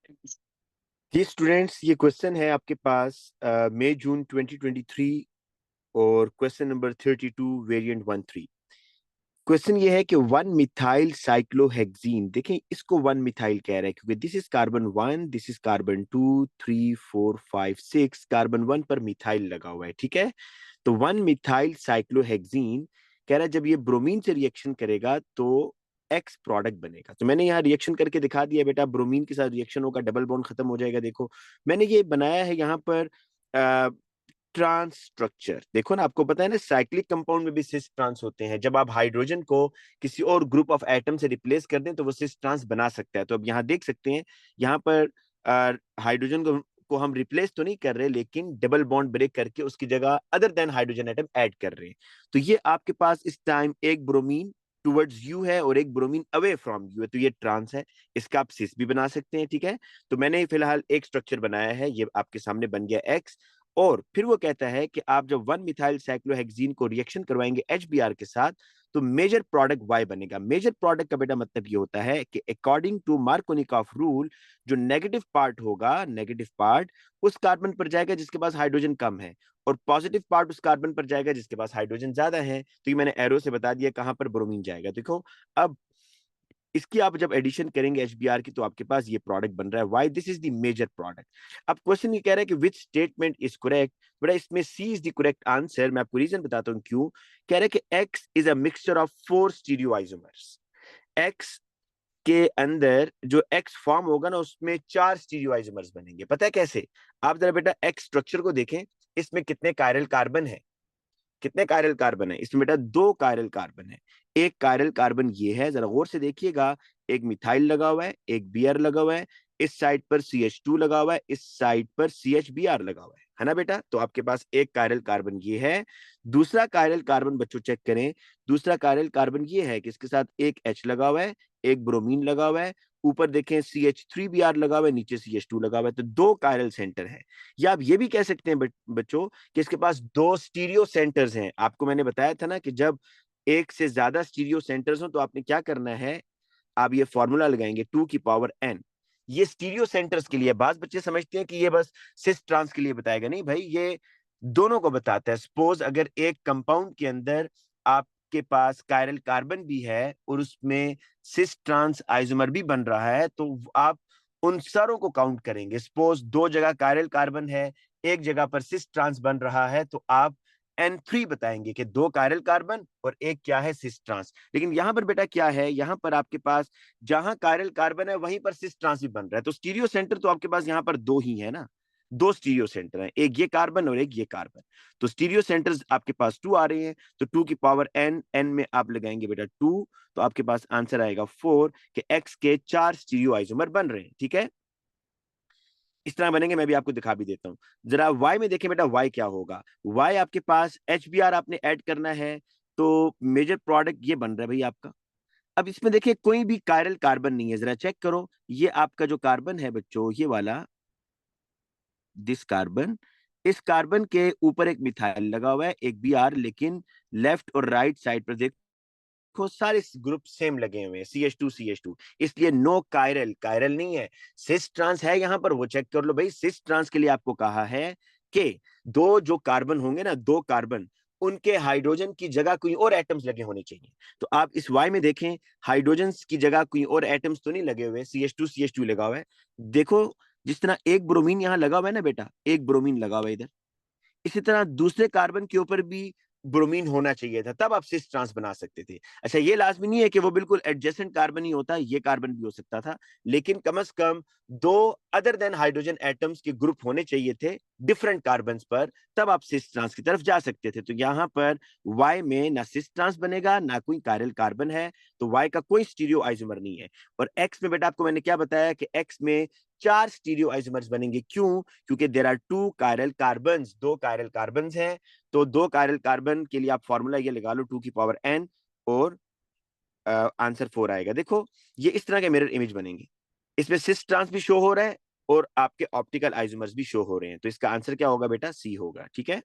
जी students, ये question है आपके पास मई जून 2023 और क्वेश्चन नंबर 32 वेरिएंट 13। क्वेश्चन ये है कि वन मिथाइल साइक्लोहेक्सीन, देखें इसको वन मिथाइल कह रहा है क्योंकि this is carbon 1, this is carbon 2, 3, 4, 5, 6, carbon 1 पर मिथाइल लगा हुआ है। ठीक है, तो वन मिथाइल साइक्लोहेक्सीन कह रहा है जब ये ब्रोमीन से रिएक्शन करेगा तो एक्स प्रोडक्ट बनेगा। तो मैंने यहाँ रिएक्शन करके दिखा दिया बेटा, ब्रोमीन के साथ रिएक्शन होगा, डबल बॉन्ड खत्म हो जाएगा। देखो मैंने ये बनाया है यहाँ पर ट्रांस स्ट्रक्चर। देखो ना, आपको पता है ना साइक्लिक कंपाउंड में भी सिस ट्रांस होते हैं। जब आप हाइड्रोजन को किसी और ग्रुप ऑफ एटम से रिप्लेस कर दें तो वो सिस ट्रांस बना सकता है। तो अब यहाँ देख सकते हैं, यहाँ पर हाइड्रोजन को हम रिप्लेस तो नहीं कर रहे, लेकिन डबल बॉन्ड ब्रेक करके उसकी जगह other than hydrogen atom add कर रहे हैं। तो ये आपके पास इस टाइम एक ब्रोमीन टुवर्ड्स यू है और एक ब्रोमीन अवे फ्रॉम यू है, तो ये ट्रांस है। इसका आप सिस भी बना सकते हैं। ठीक है, तो मैंने फिलहाल एक स्ट्रक्चर बनाया है, ये आपके सामने बन गया एक्स। और फिर वो कहता है कि आप जब वन मिथाइल साइक्लोहेक्सीन को रिएक्शन करवाएंगे HBr के साथ तो मेजर प्रोडक्ट Y बनेगा। मेजर प्रोडक्ट का बेटा मतलब ये होता है कि अकॉर्डिंग टू मार्कोनिकॉफ रूल जो नेगेटिव पार्ट होगा, नेगेटिव पार्ट उस कार्बन पर जाएगा जिसके पास हाइड्रोजन कम है, और पॉजिटिव पार्ट उस कार्बन पर जाएगा जिसके पास हाइड्रोजन ज्यादा है। तो ये मैंने एरो से बता दिया कहां पर ब्रोमीन जाएगा। देखो अब इसकी आप जब एडिशन करेंगे HBr की तो आपके पास ये प्रोडक्ट बन रहा है y, this is the major product. अब क्वेश्चन ये कह रहा है कि विच स्टेटमेंट इज करेक्ट। बड़ा इसमें सी इज द करेक्ट आंसर। मैं आपको रीजन बताता हूँ क्यों। कह रहा है कि x is a mixture of 4 stereoisomers. X के अंदर जो एक्स फॉर्म होगा ना उसमें 4 स्टीरियोआइसोमर्स बनेंगे। पता है कैसे? आप जरा बेटा एक्स स्ट्रक्चर को देखें, इसमें कितने कायरल कार्बन है? कितने कायरल कार्बन है इसमें बेटा? 2 कायरल कार्बन है। एक कायरल कार्बन ये है, जरा गौर से देखिएगा, एक मिथाइल लगा हुआ है, एक Br लगा हुआ है, इस साइड पर CH2 लगा हुआ है, इस साइड पर CHBr लगा हुआ है ना बेटा? तो आपके पास एक कायरल कार्बन ये है। दूसरा कायरल कार्बन बच्चों चेक करें, दूसरा कायरल कार्बन ये है कि इसके साथ एक H लगा हुआ है, एक ब्रोमीन लगा हुआ है, ऊपर देखें CH3Br लगा हुआ है, नीचे CH2 लगा हुआ है, तो 2 कायरल सेंटर है। या आप ये भी कह सकते हैं बच्चों कि इसके पास 2 स्टीरियो सेंटर्स हैं। आपको मैंने बताया था ना कि जब एक से ज्यादा स्टीरियो सेंटर्स हो तो आपने क्या करना है, आप ये फॉर्मूला लगाएंगे 2n। ये स्टीरियो सेंटर्स के लिए। बात बच्चे समझते हैं कि ये बस सिस ट्रांस के लिए बताएगा, नहीं भाई, ये दोनों को बताता है। सपोज अगर एक कंपाउंड के अंदर आपके पास कायरल कार्बन भी है और उसमें सिस ट्रांस आइसोमर भी बन रहा है तो आप उन सारों को काउंट करेंगे। सपोज 2 जगह कायरल कार्बन है, एक जगह पर सिस ट्रांस बन रहा है, तो आप N3 बताएंगे कि 2 कायरल कार्बन और एक क्या है, सिस ट्रांस। लेकिन यहां पर बेटा क्या है, यहां पर आपके पास जहां कायरल कार्बन है वहीं पर सिस ट्रांस भी बन रहा है, तो स्टीरियो सेंटर तो आपके पास यहां पर 2 ही है ना। 2 स्टीरियो सेंटर हैं, एक ये कार्बन और एक ये कार्बन। तो स्टीरियो सेंटर्स आपके पास 2 आ रहे हैं, तो 2 की पावर n, n में आप लगाएंगे बेटा 2, तो आपके पास आंसर आएगा 4 कि x के 4 स्टीरियो आइसोमर बन रहे हैं। ठीक है, इस तरह बनेंगे, मैं भी आपको दिखा भी देता हूं। जरा Y में देखें बेटा, Y क्या होगा। Y आपके पास HBr आपने ऐड करना है, तो मेजर प्रोडक्ट ये बन रहा है भाई आपका। अब इसमें देखिए कोई भी कायरल कार्बन नहीं है, जरा चेक करो। ये आपका जो कार्बन है बच्चों, ये वाला, दिस कार्बन, इस कार्बन के ऊपर एक मिथाइल लगा हुआ है, एक Br, लेकिन लेफ्ट और राइट साइड पर देखो सारे ग्रुप सेम लगे हुए हैं, CH2 CH2, इसलिए नो कायरल, कायरल नहीं है। सिस ट्रांस है यहां पर, वो चेक कर लो भाई। सिस ट्रांस के लिए आपको कहा है कि 2 जो कार्बन होंगे ना, 2 कार्बन, उनके हाइड्रोजन की जगह कोई और एटम्स लगे होने चाहिए। तो आप इस Y में देखें, हाइड्रोजन की जगह कोई और एटम्स तो नहीं लगे हुए, CH2 CH2 लगा हुआ है। देखो जिस तरह एक ब्रोमीन यहां लगा हुआ है ना बेटा, एक ब्रोमीन लगा हुआ है इधर, इसी तरह दूसरे कार्बन के ऊपर भी ब्रोमीन होना चाहिए था, तब आप सिस ट्रांस बना सकते थे। अच्छा, ये लाजमी नहीं है कि वो बिल्कुल एडजेसेंट कार्बन ही होता, ये कार्बन भी हो सकता था, लेकिन कम से कम 2 अदर देन हाइड्रोजन एटम्स के ग्रुप होने चाहिए थे डिफरेंट कार्बन्स पर, तब आप सिस ट्रांस की तरफ जा सकते थे। तो यहां पर Y में ना सिस ट्रांस बनेगा ना कोई कायरल कार्बन है, तो Y का कोई स्टीरियो आइसोमर नहीं है। और X में बेटा आपको मैंने क्या बताया कि X में 4 स्टीरियो आइसोमर्स बनेंगे। क्यों? क्योंकि there are 2 chiral carbon, 2 chiral carbon हैं, तो 2 कायरल कार्बन के लिए आप फॉर्मूला ये लगा लो 2n, और आंसर 4 आएगा। देखो ये इस तरह के मिरर इमेज बनेंगे, इसमें सिस ट्रांस भी शो हो रहा है और आपके ऑप्टिकल आइसोमर्स भी शो हो रहे हैं, तो इसका आंसर क्या होगा बेटा? C होगा। ठीक है।